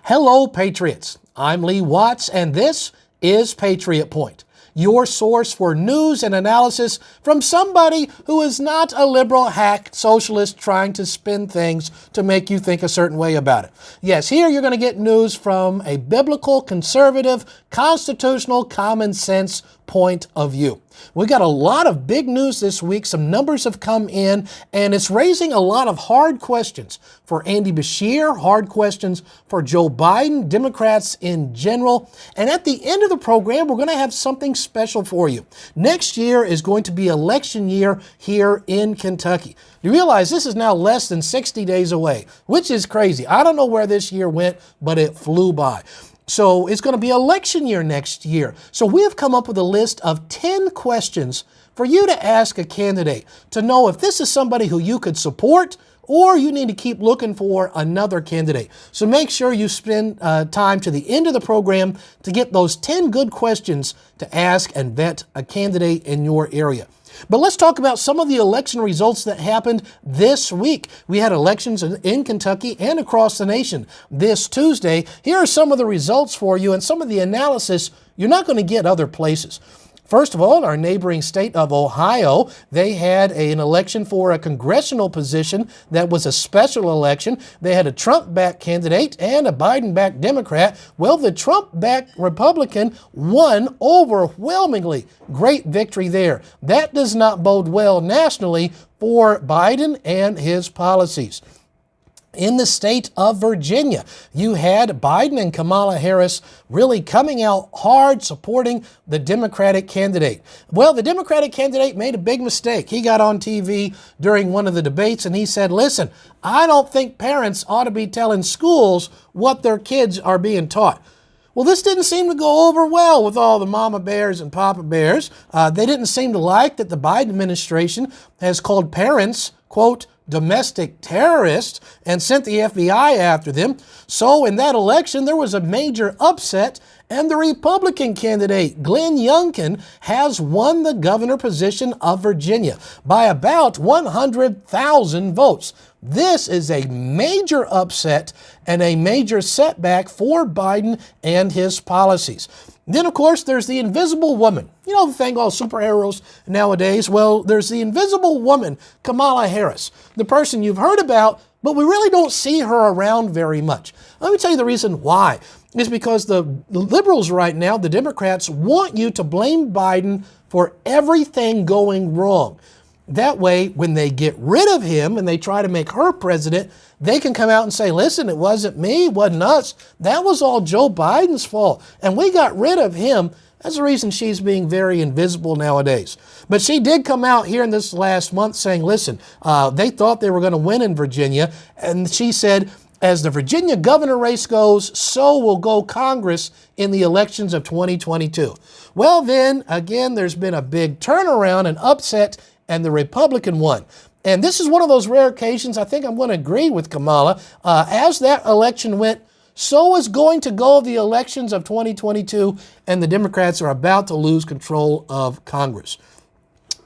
Hello, Patriots. I'm Lee Watts, and this is Patriot Point, your source for news and analysis from somebody who is not a liberal hack socialist trying to spin things to make you think a certain way about it. Yes, here you're going to get news from a biblical, conservative, constitutional, common sense point of view. We got a lot of big news this week. Some numbers have come in, and it's raising a lot of hard questions for Andy Beshear, hard questions for Joe Biden, Democrats in general. And at the end of the program, we're going to have something special for you. Next year is going to be election year here in Kentucky. You realize this is now less than 60 days away, which is crazy. I don't know where this year went, but it flew by. So it's going to be election year next year. So we have come up with a list of 10 questions for you to ask a candidate to know if this is somebody who you could support or you need to keep looking for another candidate. So make sure you spend time to the end of the program to get those 10 good questions to ask and vet a candidate in your area. But let's talk about some of the election results that happened this week. We had elections in Kentucky and across the nation this Tuesday. Here are some of the results for you and some of the analysis you're not going to get other places. First of all, our neighboring state of Ohio, they had an election for a congressional position that was a special election. They had a Trump-backed candidate and a Biden-backed Democrat. Well, the Trump-backed Republican won overwhelmingly. Great victory there. That does not bode well nationally for Biden and his policies. In the state of Virginia, you had Biden and Kamala Harris really coming out hard supporting the Democratic candidate. Well, the Democratic candidate made a big mistake. He got on TV during one of the debates and he said, listen, I don't think parents ought to be telling schools what their kids are being taught. Well, this didn't seem to go over well with all the mama bears and papa bears. They didn't seem to like that the Biden administration has called parents, quote, domestic terrorists and sent the FBI after them. So in that election, there was a major upset, and the Republican candidate, Glenn Youngkin, has won the governor position of Virginia by about 100,000 votes. This is a major upset and a major setback for Biden and his policies. Then, of course, there's the invisible woman. You know the thing, all superheroes nowadays? Well, there's the invisible woman, Kamala Harris, the person you've heard about, but we really don't see her around very much. Let me tell you the reason why. It's because the liberals right now, the Democrats, want you to blame Biden for everything going wrong. That way, when they get rid of him and they try to make her president, they can come out and say, listen, it wasn't me, it wasn't us. That was all Joe Biden's fault. And we got rid of him. That's the reason she's being very invisible nowadays. But she did come out here in this last month saying, listen, they thought they were going to win in Virginia. And she said, as the Virginia governor race goes, so will go Congress in the elections of 2022. Well, then, again, there's been a big turnaround and upset, and the Republican won. And this is one of those rare occasions, I think I'm going to agree with Kamala. As that election went, so is going to go the elections of 2022, and the Democrats are about to lose control of Congress.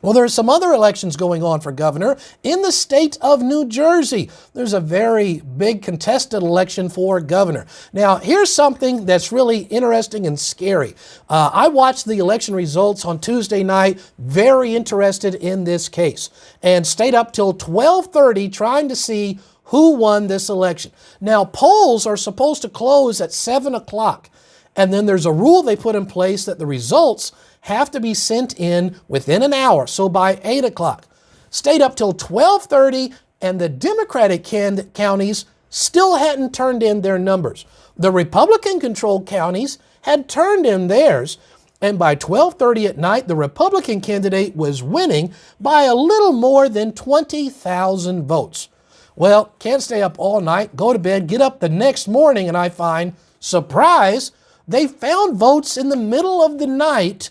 Well, there are some other elections going on for governor in the state of New Jersey. There's a very big contested election for governor. Now, here's something that's really interesting and scary. I watched the election results on Tuesday night, very interested in this case, and stayed up till 12:30 trying to see who won this election. Now, polls are supposed to close at 7 o'clock, and then there's a rule they put in place that the results have to be sent in within an hour, so by 8 o'clock. Stayed up till 12:30, and the Democratic counties still hadn't turned in their numbers. The Republican-controlled counties had turned in theirs, and by 12:30 at night, the Republican candidate was winning by a little more than 20,000 votes. Well, can't stay up all night, go to bed, get up the next morning, and I find, surprise, they found votes in the middle of the night,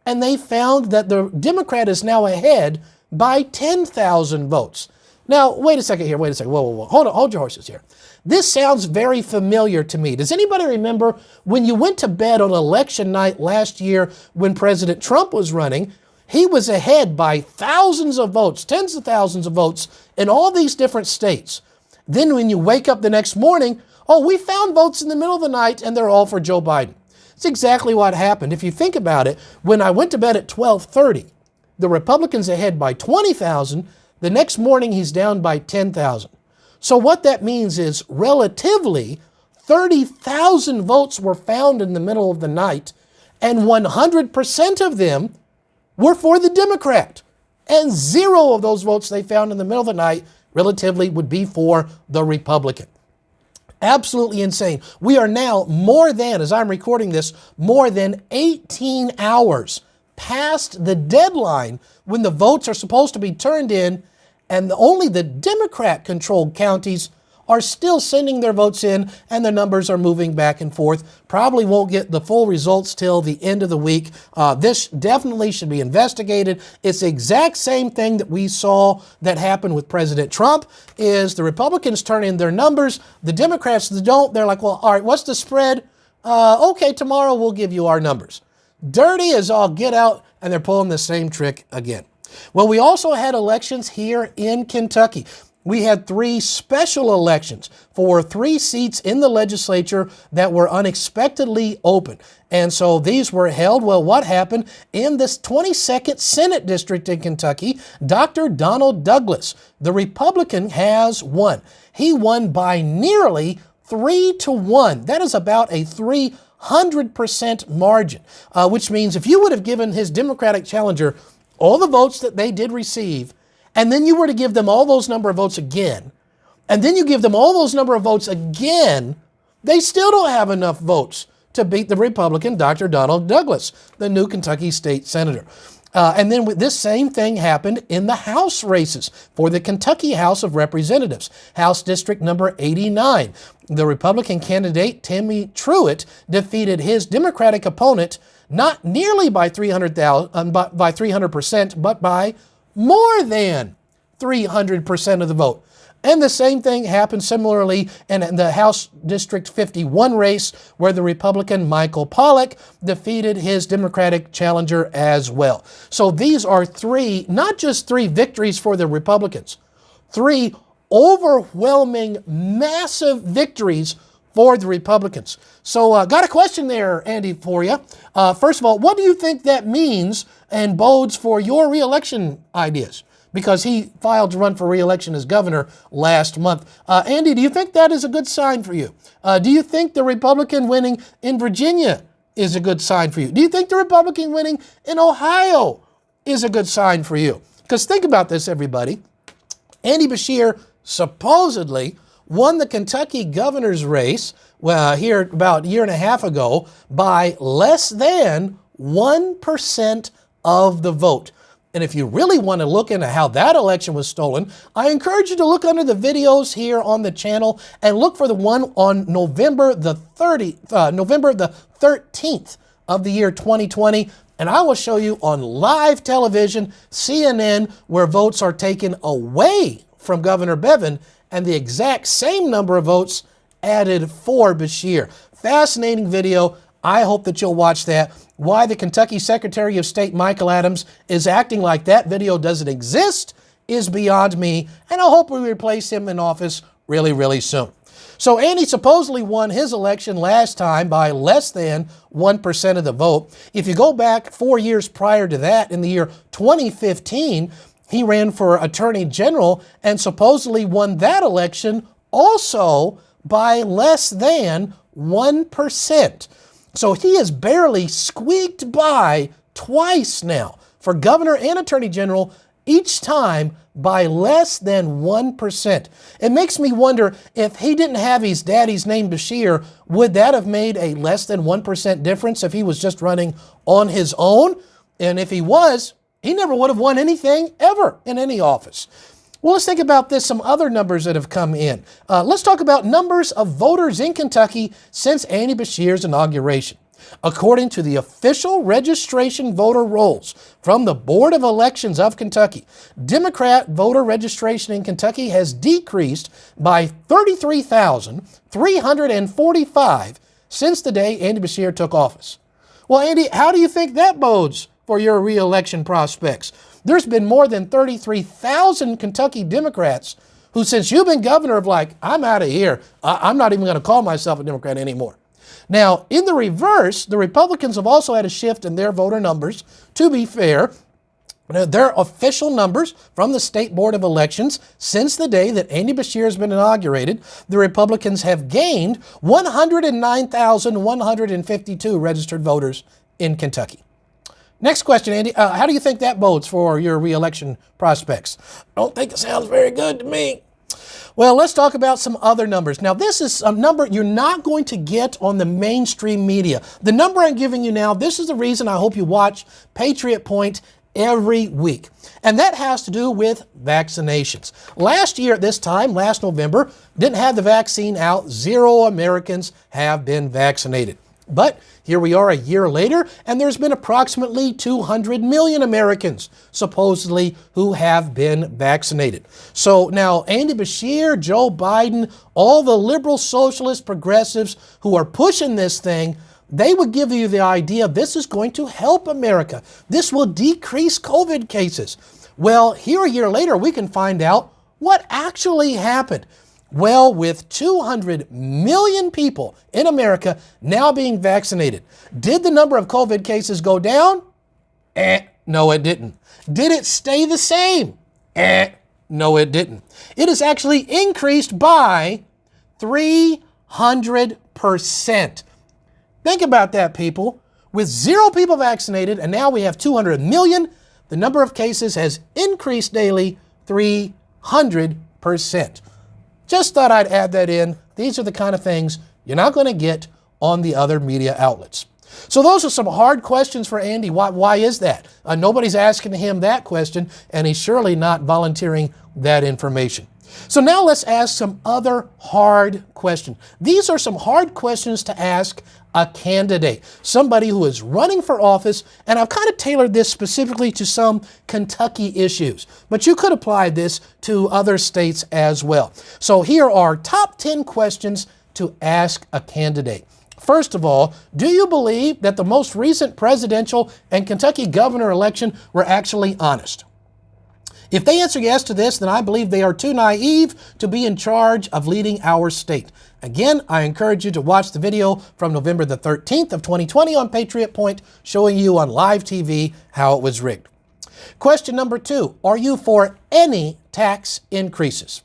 and they found that the Democrat is now ahead by 10,000 votes. Now, wait a second here, whoa. Hold your horses here. This sounds very familiar to me. Does anybody remember when you went to bed on election night last year when President Trump was running? He was ahead by thousands of votes, tens of thousands of votes in all these different states. Then when you wake up the next morning, Oh, we found votes in the middle of the night and they're all for Joe Biden. It's exactly what happened. If you think about it, when I went to bed at 12:30, the Republicans ahead by 20,000. The next morning, he's down by 10,000. So what that means is relatively 30,000 votes were found in the middle of the night, and 100% of them were for the Democrat. And 0 of those votes they found in the middle of the night relatively would be for the Republican. Absolutely insane. We are now more than, as I'm recording this, more than 18 hours past the deadline when the votes are supposed to be turned in, and only the Democrat-controlled counties are still sending their votes in, and the numbers are moving back and forth. Probably won't get the full results till the end of the week. This definitely should be investigated. It's the exact same thing that we saw that happened with President Trump, is the Republicans turn in their numbers, the Democrats don't. They're like, well, all right, what's the spread? Okay, tomorrow we'll give you our numbers. Dirty as all get out, and they're pulling the same trick again. Well, we also had elections here in Kentucky. We had 3 special elections for 3 seats in the legislature that were unexpectedly open. And so these were held. Well, what happened in this 22nd Senate District in Kentucky? Dr. Donald Douglas, the Republican, has won. He won by nearly 3-1. That is about a 300% margin, which means if you would have given his Democratic challenger all the votes that they did receive, and then you were to give them all those number of votes again, and then you give them all those number of votes again, they still don't have enough votes to beat the Republican, Dr. Donald Douglas, the new Kentucky state senator. And then this same thing happened in the House races for the Kentucky House of Representatives, House District number 89. The Republican candidate, Timmy Truitt, defeated his Democratic opponent not nearly by 300%, but by more than 300% of the vote. And the same thing happened similarly in the House District 51 race, where the Republican Michael Pollock defeated his Democratic challenger as well. So these are 3, not just 3 victories for the Republicans, 3 overwhelming, massive victories for the Republicans. So got a question there, Andy, for you. First of all, what do you think that means and bodes for your re-election ideas? Because he filed to run for re-election as governor last month. Andy, do you think that is a good sign for you? Do you think the Republican winning in Virginia is a good sign for you? Do you think the Republican winning in Ohio is a good sign for you? Because think about this, everybody. Andy Beshear supposedly won the Kentucky governor's race here about a year and a half ago by less than 1% of the vote. And if you really want to look into how that election was stolen, I encourage you to look under the videos here on the channel and look for the one on November the 13th of the year 2020. And I will show you on live television, CNN, where votes are taken away from Governor Bevin and the exact same number of votes added for Beshear. Fascinating video. I hope that you'll watch that. Why the Kentucky Secretary of State Michael Adams is acting like that video doesn't exist is beyond me, and I hope we replace him in office really, really soon. So Andy supposedly won his election last time by less than 1% of the vote. If you go back 4 years prior to that, in the year 2015, he ran for Attorney General and supposedly won that election also by less than 1%. So he has barely squeaked by twice now for governor and attorney general, each time by less than 1%. It makes me wonder, if he didn't have his daddy's name Beshear, would that have made a less than 1% difference if he was just running on his own? And if he was, he never would have won anything ever in any office. Well, let's think about this, some other numbers that have come in. Let's talk about numbers of voters in Kentucky since Andy Beshear's inauguration. According to the official registration voter rolls from the Board of Elections of Kentucky, Democrat voter registration in Kentucky has decreased by 33,345 since the day Andy Beshear took office. Well, Andy, how do you think that bodes for your re-election prospects? There's been more than 33,000 Kentucky Democrats who, since you've been governor, of like, I'm out of here. I'm not even going to call myself a Democrat anymore. Now, in the reverse, the Republicans have also had a shift in their voter numbers. To be fair, their official numbers from the State Board of Elections since the day that Andy Beshear has been inaugurated, the Republicans have gained 109,152 registered voters in Kentucky. Next question, Andy. How do you think that bodes for your re-election prospects? I don't think it sounds very good to me. Well, let's talk about some other numbers. Now, this is a number you're not going to get on the mainstream media. The number I'm giving you now, this is the reason I hope you watch Patriot Point every week. And that has to do with vaccinations. Last year at this time, last November, didn't have the vaccine out. 0 Americans have been vaccinated. But here we are a year later, and there's been approximately 200 million Americans, supposedly, who have been vaccinated. So now Andy Beshear, Joe Biden, all the liberal, socialist, progressives who are pushing this thing, they would give you the idea this is going to help America. This will decrease COVID cases. Well, here a year later, we can find out what actually happened. Well, with 200 million people in America now being vaccinated, did the number of COVID cases go down? No, it didn't. Did it stay the same? No, it didn't. It has actually increased by 300%. Think about that, people. With 0 people vaccinated, and now we have 200 million, the number of cases has increased daily 300%. Just thought I'd add that in. These are the kind of things you're not going to get on the other media outlets. So those are some hard questions for Andy. Why is that? Nobody's asking him that question, and he's surely not volunteering that information. So now let's ask some other hard questions. These are some hard questions to ask a candidate, somebody who is running for office, and I've kind of tailored this specifically to some Kentucky issues, but you could apply this to other states as well. So here are top 10 questions to ask a candidate. First of all, do you believe that the most recent presidential and Kentucky governor election were actually honest? If they answer yes to this, then I believe they are too naive to be in charge of leading our state. Again, I encourage you to watch the video from November the 13th of 2020 on Patriot Point, showing you on live TV how it was rigged. Question number 2, are you for any tax increases?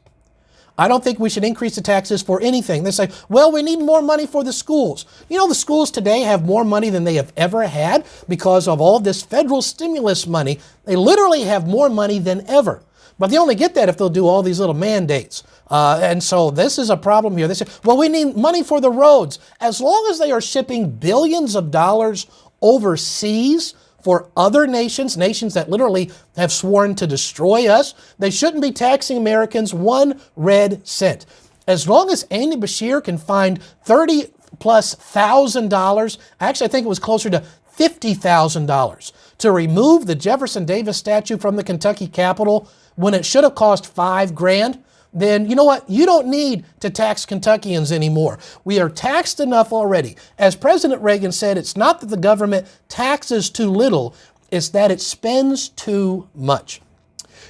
I don't think we should increase the taxes for anything. They say, well, we need more money for the schools. You know, the schools today have more money than they have ever had because of all this federal stimulus money. They literally have more money than ever. But they only get that if they'll do all these little mandates. And so this is a problem here. They say, well, we need money for the roads. As long as they are shipping billions of dollars overseas for other nations, nations that literally have sworn to destroy us, they shouldn't be taxing Americans 1 red cent. As long as Andy Beshear can find $30,000+, actually I think it was closer to $50,000, to remove the Jefferson Davis statue from the Kentucky Capitol when it should have cost $5 grand, then you know what? You don't need to tax Kentuckians anymore. We are taxed enough already. As President Reagan said, it's not that the government taxes too little, it's that it spends too much.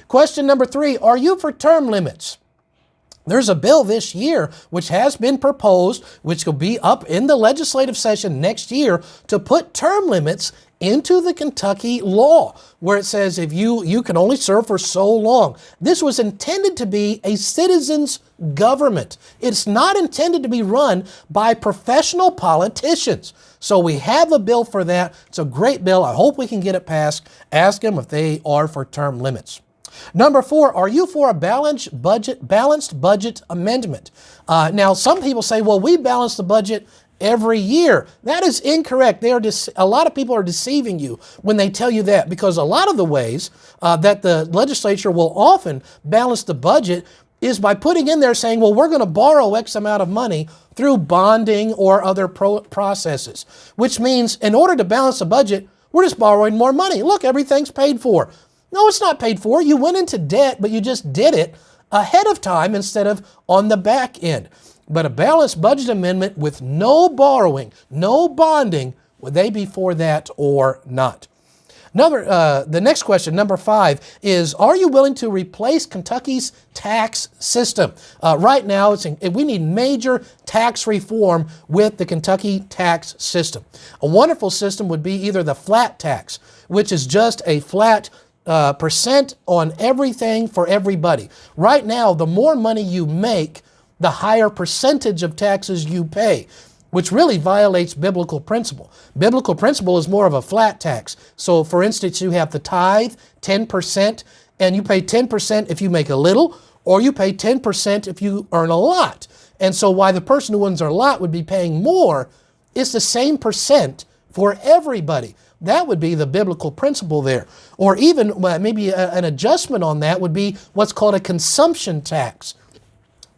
Question number 3, are you for term limits? There's a bill this year which has been proposed, which will be up in the legislative session next year, to put term limits into the Kentucky law, where it says if you can only serve for so long. This was intended to be a citizens' government. It's not intended to be run by professional politicians. So we have a bill for that. It's a great bill. I hope we can get it passed. Ask them if they are for term limits. Number 4, are you for a balanced budget amendment? Now, some people say, well, we balance the budget every year. That is incorrect. A lot of people are deceiving you when they tell you that, because a lot of the ways that the legislature will often balance the budget is by putting in there saying, well, we're going to borrow X amount of money through bonding or other processes, which means in order to balance the budget, we're just borrowing more money. Look, everything's paid for. No, it's not paid for. You went into debt, but you just did it ahead of time instead of on the back end. But a balanced budget amendment with no borrowing, no bonding, would they be for that or not? The next question, number 5, is are you willing to replace Kentucky's tax system? Right now, we need major tax reform with the Kentucky tax system. A wonderful system would be either the flat tax, which is just a flat percent on everything for everybody. Right now, the more money you make, the higher percentage of taxes you pay, which really violates biblical principle. Biblical principle is more of a flat tax. So for instance, you have the tithe, 10%, and you pay 10% if you make a little, or you pay 10% if you earn a lot. And so why the person who earns a lot would be paying more, it's the same percent for everybody. That would be the biblical principle there. Or even maybe an adjustment on that would be what's called a consumption tax,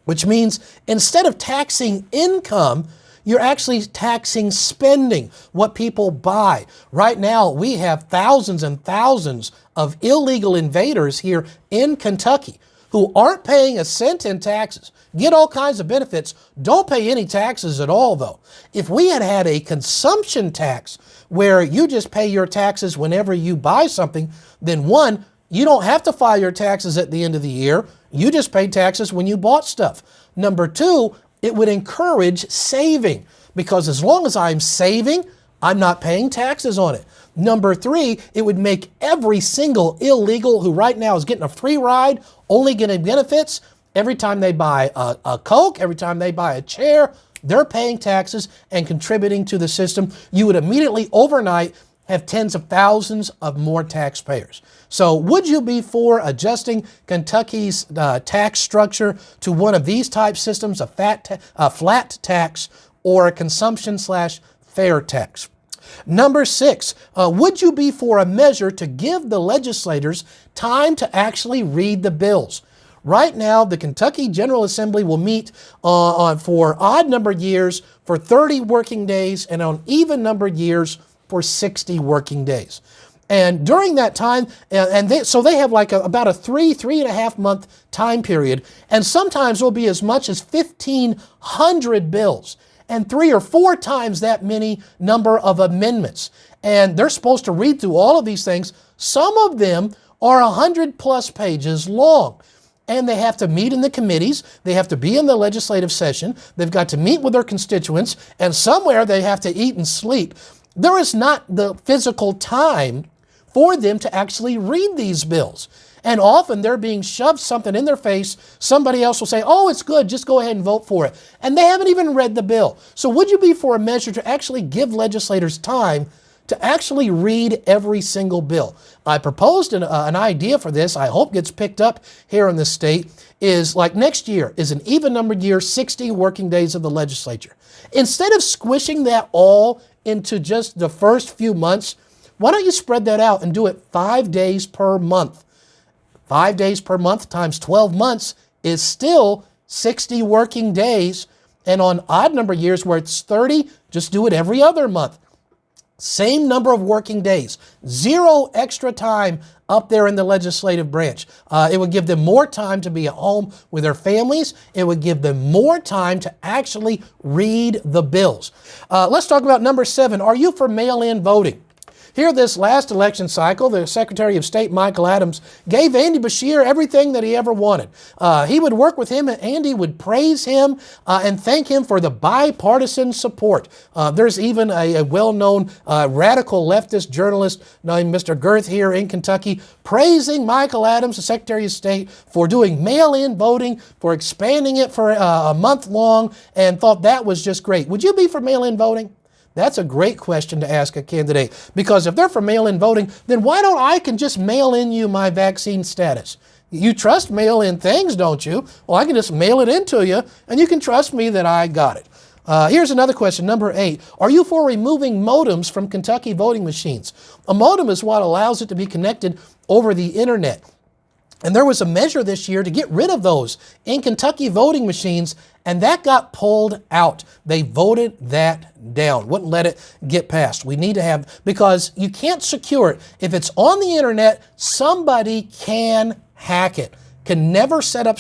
which means instead of taxing income, you're actually taxing spending, what people buy. Right now, we have thousands and thousands of illegal invaders here in Kentucky who aren't paying a cent in taxes, get all kinds of benefits, don't pay any taxes at all, though. If we had had a consumption tax where you just pay your taxes whenever you buy something, then one, you don't have to file your taxes at the end of the year. You just pay taxes when you bought stuff. Number 2, it would encourage saving, because as long as I'm saving, I'm not paying taxes on it. Number 3, it would make every single illegal who right now is getting a free ride, only getting benefits, every time they buy a Coke, every time they buy a chair, they're paying taxes and contributing to the system. You would immediately, overnight, have tens of thousands of more taxpayers. So would you be for adjusting Kentucky's tax structure to one of these type systems, a flat tax or a consumption/fair tax? Number 6, would you be for a measure to give the legislators time to actually read the bills? Right now, the Kentucky General Assembly will meet for odd-numbered years for 30 working days and on even-numbered years for 60 working days. And during that time, so they have like about a 3.5 month time period, and sometimes will be as much as 1,500 bills and 3 or 4 times that many number of amendments. And they're supposed to read through all of these things. Some of them are 100+ pages long. And they have to meet in the committees. They have to be in the legislative session. They've got to meet with their constituents. And somewhere they have to eat and sleep. There is not the physical time for them to actually read these bills. And often they're being shoved something in their face. Somebody else will say, oh, it's good, just go ahead and vote for it. And they haven't even read the bill. So would you be for a measure to actually give legislators time to actually read every single bill? I proposed an idea for this, I hope gets picked up here in the state, is like next year is an even-numbered year, 60 working days of the legislature. Instead of squishing that all into just the first few months, why don't you spread that out and do it 5 days per month? 5 days per month times 12 months is still 60 working days. And on odd number years where it's 30, just do it every other month. Same number of working days, 0 extra time up there in the legislative branch. It would give them more time to be at home with their families. It would give them more time to actually read the bills. Let's talk about number 7. Are you for mail-in voting? Here this last election cycle, the Secretary of State, Michael Adams, gave Andy Beshear everything that he ever wanted. He would work with him, and Andy would praise him and thank him for the bipartisan support. There's even a well-known radical leftist journalist named Mr. Girth here in Kentucky praising Michael Adams, the Secretary of State, for doing mail-in voting, for expanding it for a month long, and thought that was just great. Would you be for mail-in voting? That's a great question to ask a candidate, because if they're for mail-in voting, then why don't I can just mail in you my vaccine status? You trust mail-in things, don't you? Well, I can just mail it in to you, and you can trust me that I got it. Here's another question, number 8. Are you for removing modems from Kentucky voting machines? A modem is what allows it to be connected over the internet. And there was a measure this year to get rid of those in Kentucky voting machines, and that got pulled out. They voted that down, wouldn't let it get passed. We need to have, because you can't secure it. If it's on the internet, somebody can hack it. can never set up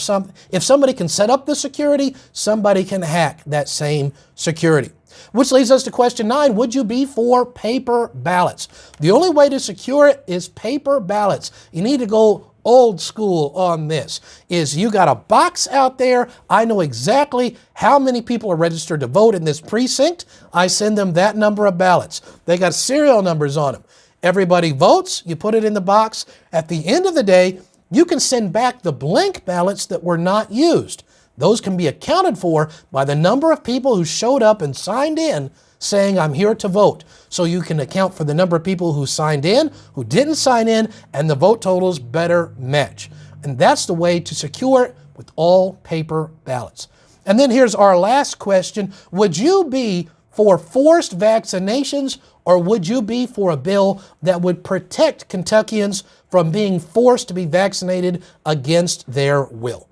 if somebody can set up the security, somebody can hack that same security. Which leads us to question 9. Would you be for paper ballots? The only way to secure it is paper ballots. You need to go old school on this. Is you got a box out there. I know exactly how many people are registered to vote in this precinct. I send them that number of ballots. They got serial numbers on them. Everybody votes. You put it in the box. At the end of the day, you can send back the blank ballots that were not used. Those can be accounted for by the number of people who showed up and signed in saying, I'm here to vote. So you can account for the number of people who signed in, who didn't sign in, and the vote totals better match. And that's the way to secure it with all paper ballots. And then here's our last question. Would you be for forced vaccinations, or would you be for a bill that would protect Kentuckians from being forced to be vaccinated against their will?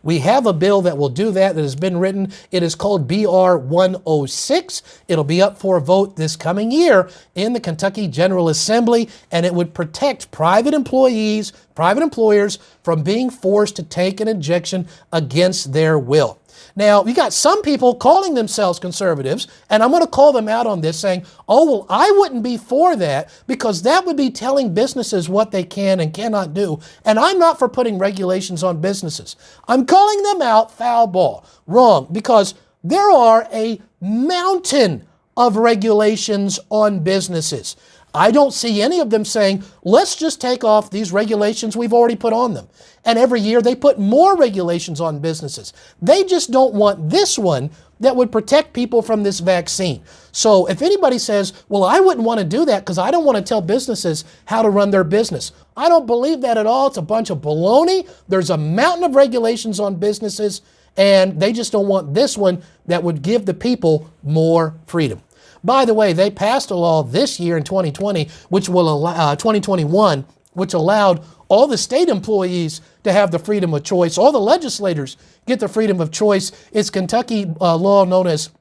We have a bill that will do that has been written. It is called BR 106. It'll be up for a vote this coming year in the Kentucky General Assembly, and it would protect private employees, private employers from being forced to take an injection against their will. Now, we got some people calling themselves conservatives, and I'm going to call them out on this saying, oh, well, I wouldn't be for that because that would be telling businesses what they can and cannot do. And I'm not for putting regulations on businesses. I'm calling them out foul ball. Wrong, because there are a mountain of regulations on businesses. I don't see any of them saying, let's just take off these regulations we've already put on them. And every year they put more regulations on businesses. They just don't want this one that would protect people from this vaccine. So if anybody says, well, I wouldn't want to do that because I don't want to tell businesses how to run their business. I don't believe that at all. It's a bunch of baloney. There's a mountain of regulations on businesses, and they just don't want this one that would give the people more freedom. By the way, they passed a law this year in 2020, which will allow 2021, which allowed all the state employees to have the freedom of choice. All the legislators get the freedom of choice. It's Kentucky law known as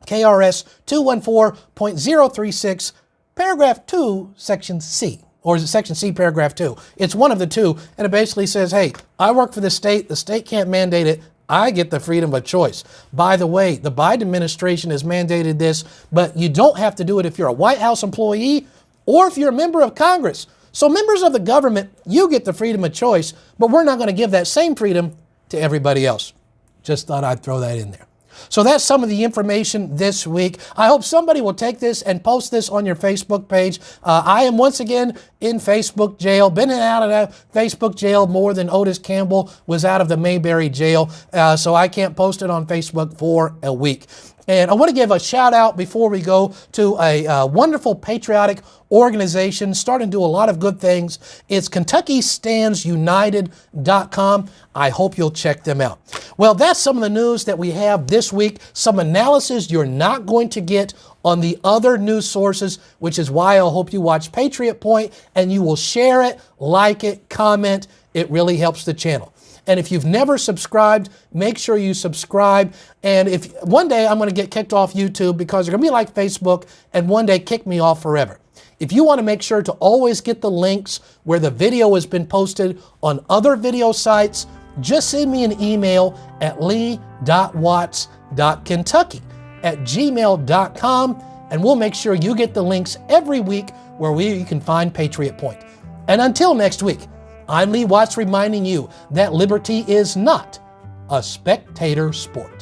KRS 214.036, paragraph 2, section C. Or is it section C, paragraph 2? It's one of the two, and it basically says, hey, I work for the state can't mandate it. I get the freedom of choice. By the way, the Biden administration has mandated this, but you don't have to do it if you're a White House employee or if you're a member of Congress. So members of the government, you get the freedom of choice, but we're not going to give that same freedom to everybody else. Just thought I'd throw that in there. So that's some of the information this week. I hope somebody will take this and post this on your Facebook page. I am once again in Facebook jail, been in and out of that Facebook jail more than Otis Campbell was out of the Mayberry jail. So I can't post it on Facebook for a week. And I want to give a shout out before we go to a wonderful patriotic organization starting to do a lot of good things. It's KentuckyStandsUnited.com. I hope you'll check them out. Well, that's some of the news that we have this week. Some analysis you're not going to get on the other news sources, which is why I hope you watch Patriot Point and you will share it, like it, comment. It really helps the channel. And if you've never subscribed, make sure you subscribe. And if one day I'm going to get kicked off YouTube because they're going to be like Facebook and one day kick me off forever. If you want to make sure to always get the links where the video has been posted on other video sites, just send me an email at lee.watts.kentucky@gmail.com and we'll make sure you get the links every week where you can find Patriot Point. And until next week, I'm Lee Watts reminding you that liberty is not a spectator sport.